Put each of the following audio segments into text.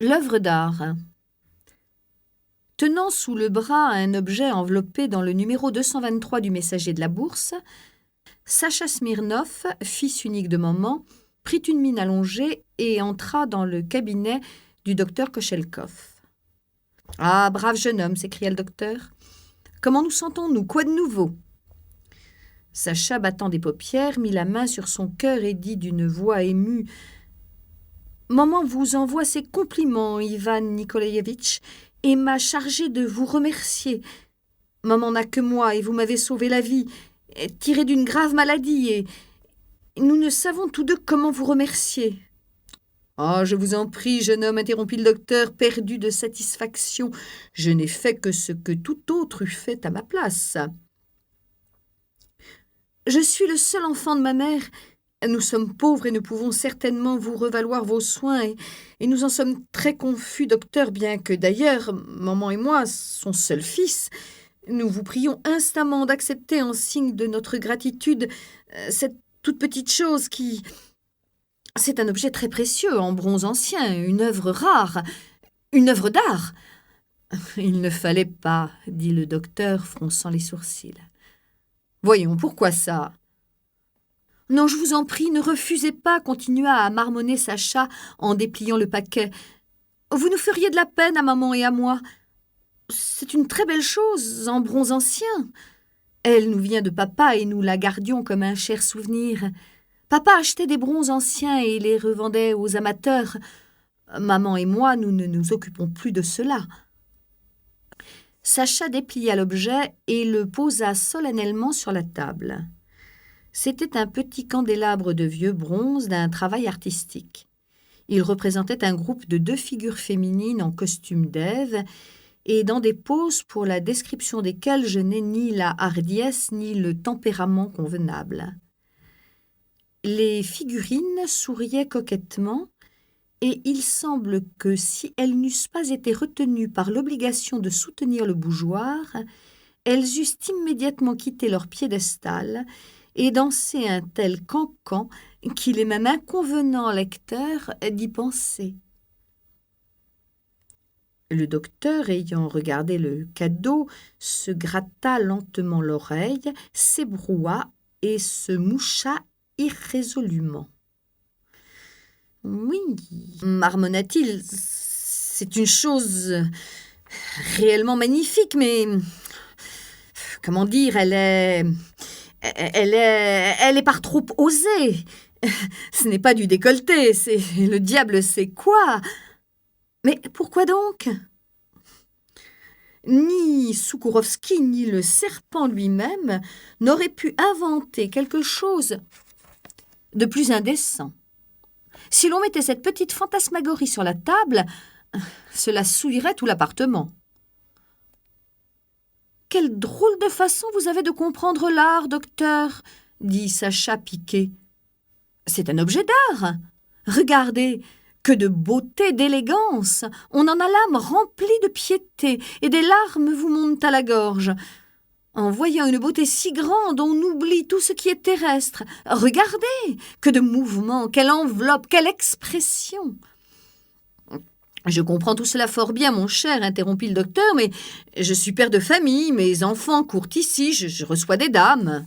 L'œuvre d'art. Tenant sous le bras un objet enveloppé dans le numéro 223 du Messager de la Bourse, Sacha Smirnov, fils unique de maman, prit une mine allongée et entra dans le cabinet du docteur Kochelkov. « Ah, brave jeune homme !» s'écria le docteur. « Comment nous sentons-nous? Quoi de nouveau ?» Sacha, battant des paupières, mit la main sur son cœur et dit d'une voix émue: « Maman vous envoie ses compliments, Ivan Nikolaïevitch, et m'a chargé de vous remercier. Maman n'a que moi, et vous m'avez sauvé la vie, tiré d'une grave maladie, et nous ne savons tous deux comment vous remercier. »« Ah, je vous en prie, jeune homme, interrompit le docteur, perdu de satisfaction. Je n'ai fait que ce que tout autre eût fait à ma place. Je suis le seul enfant de ma mère. Nous sommes pauvres et ne pouvons certainement vous revaloir vos soins, et nous en sommes très confus, docteur, bien que d'ailleurs, maman et moi, son seul fils, nous vous prions instamment d'accepter en signe de notre gratitude cette toute petite chose qui... C'est un objet très précieux, en bronze ancien, une œuvre rare, une œuvre d'art. » « Il ne fallait pas, » dit le docteur, fronçant les sourcils. « Voyons, pourquoi ça ?»« Non, je vous en prie, ne refusez pas, » continua à marmonner Sacha en dépliant le paquet. « Vous nous feriez de la peine à maman et à moi. C'est une très belle chose, en bronze ancien. Elle nous vient de papa et nous la gardions comme un cher souvenir. Papa achetait des bronzes anciens et les revendait aux amateurs. Maman et moi, nous ne nous occupons plus de cela. » Sacha déplia l'objet et le posa solennellement sur la table. C'était un petit candélabre de vieux bronze d'un travail artistique. Il représentait un groupe de 2 figures féminines en costume d'Ève et dans des poses pour la description desquelles je n'ai ni la hardiesse ni le tempérament convenable. Les figurines souriaient coquettement, et il semble que si elles n'eussent pas été retenues par l'obligation de soutenir le bougeoir, elles eussent immédiatement quitté leur piédestal et dansé un tel cancan qu'il est même inconvenant au lecteur d'y penser. Le docteur, ayant regardé le cadeau, se gratta lentement l'oreille, s'ébroua et se moucha irrésolument. « Oui, marmonna-t-il, c'est une chose réellement magnifique, mais comment dire, elle est par trop osée. Ce n'est pas du décolleté, c'est le diable sait quoi. Mais pourquoi donc ? Ni Soukourovski ni le serpent lui-même n'auraient pu inventer quelque chose de plus indécent. Si l'on mettait cette petite fantasmagorie sur la table, cela souillerait tout l'appartement. »« Quelle drôle de façon vous avez de comprendre l'art, docteur, » dit Sacha piqué. « C'est un objet d'art. Regardez, que de beauté, d'élégance. On en a l'âme remplie de piété, et des larmes vous montent à la gorge. En voyant une beauté si grande, on oublie tout ce qui est terrestre. Regardez, que de mouvements, quelle enveloppe, quelle expression. »« Je comprends tout cela fort bien, mon cher, » interrompit le docteur, « mais je suis père de famille, mes enfants courent ici, je reçois des dames. »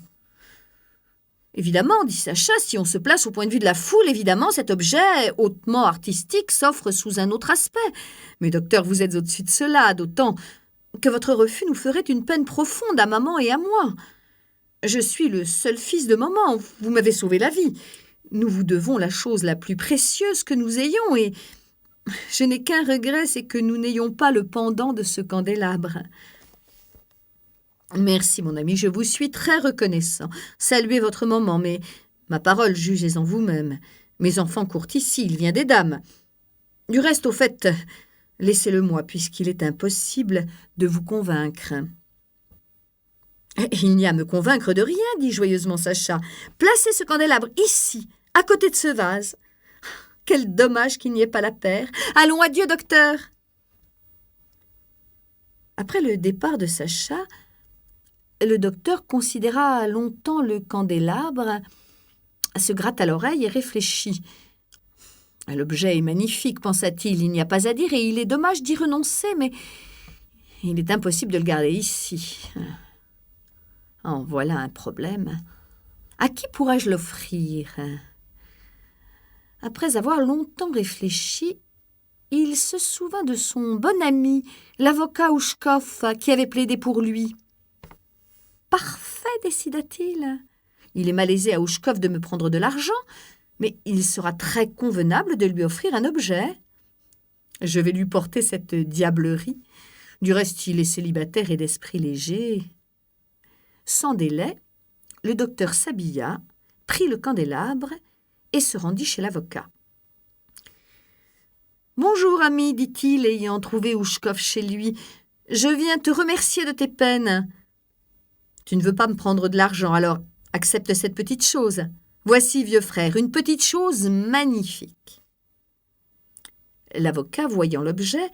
« Évidemment, dit Sacha, si on se place au point de vue de la foule, évidemment, cet objet hautement artistique s'offre sous un autre aspect. Mais docteur, vous êtes au-dessus de cela, d'autant que votre refus nous ferait une peine profonde à maman et à moi. Je suis le seul fils de maman, vous m'avez sauvé la vie. Nous vous devons la chose la plus précieuse que nous ayons, et je n'ai qu'un regret, c'est que nous n'ayons pas le pendant de ce candélabre. » « Merci, mon ami, je vous suis très reconnaissant. Saluez votre maman, mais ma parole, jugez-en vous-même. Mes enfants courent ici, il vient des dames. Du reste, au fait, laissez-le-moi, puisqu'il est impossible de vous convaincre. »« Il n'y a à me convaincre de rien, dit joyeusement Sacha. Placez ce candélabre ici, à côté de ce vase. Quel dommage qu'il n'y ait pas la paire. Allons, adieu, docteur. » Après le départ de Sacha, le docteur considéra longtemps le candélabre, se gratta l'oreille et réfléchit. L'objet est magnifique, pensa-t-il, il n'y a pas à dire, et il est dommage d'y renoncer, mais il est impossible de le garder ici. En voilà un problème. À qui pourrais-je l'offrir? Après avoir longtemps réfléchi, il se souvint de son bon ami, l'avocat Ouchkov, qui avait plaidé pour lui. « Parfait, décida-t-il. Il est malaisé à Ouchkov de me prendre de l'argent, mais il sera très convenable de lui offrir un objet. Je vais lui porter cette diablerie. Du reste, il est célibataire et d'esprit léger. » Sans délai, le docteur s'habilla, prit le candélabre et se rendit chez l'avocat. « Bonjour, ami, dit-il, ayant trouvé Ouchkov chez lui. Je viens te remercier de tes peines. Tu ne veux pas me prendre de l'argent, alors accepte cette petite chose. Voici, vieux frère, une petite chose magnifique. » L'avocat, voyant l'objet,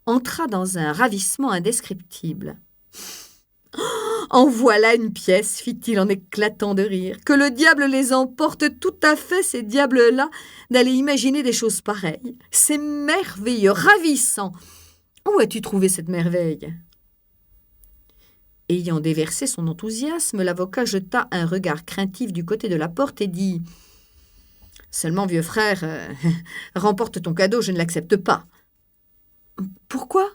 entra dans un ravissement indescriptible. « En voilà une pièce, fit-il en éclatant de rire. Que le diable les emporte tout à fait, ces diables-là, d'aller imaginer des choses pareilles. C'est merveilleux, ravissant. Où as-tu trouvé cette merveille ?» Ayant déversé son enthousiasme, l'avocat jeta un regard craintif du côté de la porte et dit « Seulement, vieux frère, remporte ton cadeau, je ne l'accepte pas. »« Pourquoi ?»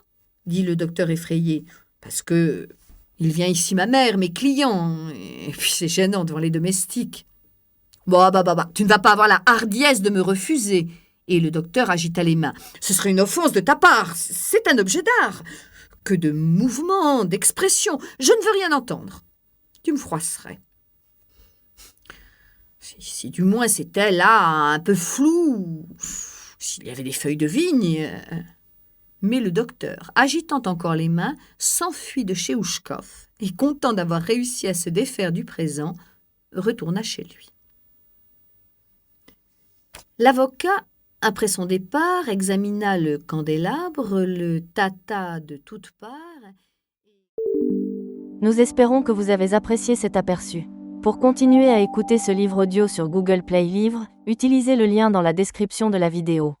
dit le docteur effrayé. « Parce que il vient ici ma mère, mes clients, et puis c'est gênant devant les domestiques. »« Bah, tu ne vas pas avoir la hardiesse de me refuser. » Et le docteur agita les mains. « Ce serait une offense de ta part, c'est un objet d'art. » Que de mouvements, d'expressions. Je ne veux rien entendre. Tu me froisserais. Si du moins c'était là un peu flou, s'il y avait des feuilles de vigne. Mais le docteur, agitant encore les mains, s'enfuit de chez Ouchkov et, content d'avoir réussi à se défaire du présent, retourna chez lui. L'avocat, après son départ, examina le candélabre, le tâta de toutes parts. Nous espérons que vous avez apprécié cet aperçu. Pour continuer à écouter ce livre audio sur Google Play Livres, utilisez le lien dans la description de la vidéo.